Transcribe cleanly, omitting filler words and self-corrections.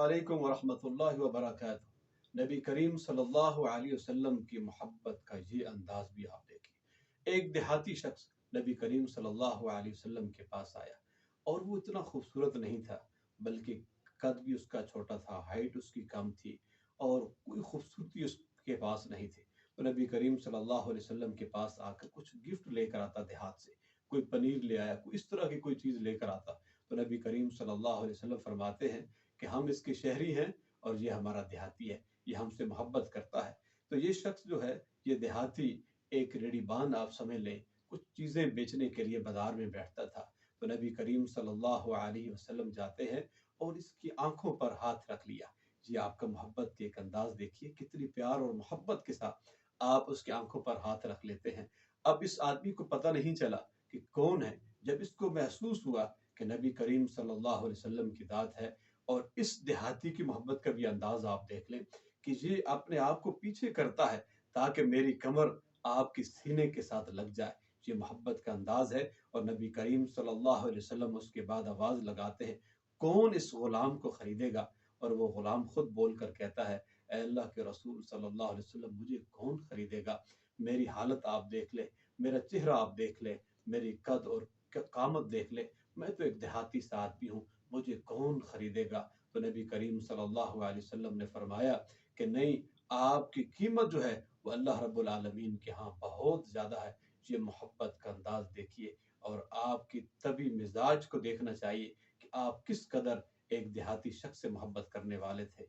علیکم ورحمۃ اللہ وبرکاتہ۔ نبی کریم صلی اللہ علیہ وسلم کی محبت کا یہ انداز بھی آپ دیکھیے۔ ایک دیہاتی شخص نبی کریم صلی اللہ علیہ وسلم کے پاس آیا اور وہ اتنا خوبصورت نہیں تھا، بلکہ قد بھی اس کا چھوٹا تھا، ہائٹ اس کی کم تھی اور کوئی خوبصورتی اس کے پاس نہیں تھی۔ تو نبی کریم صلی اللہ علیہ وسلم کے پاس آ کر کچھ گفٹ لے کر آتا دیہات سے، کوئی پنیر لے آیا، کوئی اس طرح کی کوئی چیز لے کر آتا، تو نبی کریم صلی اللہ علیہ وسلم فرماتے ہیں کہ ہم اس کے شہری ہیں اور یہ ہمارا دیہاتی ہے، یہ ہم سے محبت کرتا ہے۔ تو یہ شخص جو ہے، یہ دیہاتی ایک ریڑی بان آپ سمجھ لیں، کچھ چیزیں بیچنے کے لیے بازار میں بیٹھتا تھا۔ تو نبی کریم صلی اللہ علیہ وسلم جاتے ہیں اور اس کی آنکھوں پر ہاتھ رکھ لیا۔ یہ آپ کا محبت کے ایک انداز دیکھیے، کتنی پیار اور محبت کے ساتھ آپ اس کی آنکھوں پر ہاتھ رکھ لیتے ہیں۔ اب اس آدمی کو پتہ نہیں چلا کہ کون ہے، جب اس کو محسوس ہوا کہ نبی کریم صلی اللہ علیہ وسلم کی ذات ہے، اور اس دیہاتی کی محبت کا بھی انداز آپ دیکھ لیں کہ یہ اپنے آپ کو پیچھے کرتا ہے تاکہ میری کمر آپ کی سینے کے ساتھ لگ جائے۔ یہ محبت کا انداز ہے، اور نبی کریم صلی اللہ علیہ وسلم اس کے بعد آواز لگاتے ہیں، کون اس غلام کو خریدے گا؟ اور وہ غلام خود بول کر کہتا ہے، اے اللہ کے رسول صلی اللہ علیہ وسلم، مجھے کون خریدے گا؟ میری حالت آپ دیکھ لیں، میرا چہرہ آپ دیکھ لیں، میری قد اور قامت دیکھ لیں، میں تو ایک دیہاتی سا آدمی ہوں، مجھے کون خریدے گا؟ تو نبی کریم صلی اللہ علیہ وسلم نے فرمایا کہ نہیں، آپ کی قیمت جو ہے وہ اللہ رب العالمین کے ہاں بہت زیادہ ہے۔ یہ محبت کا انداز دیکھیے، اور آپ کی طبی مزاج کو دیکھنا چاہیے کہ آپ کس قدر ایک دیہاتی شخص سے محبت کرنے والے تھے۔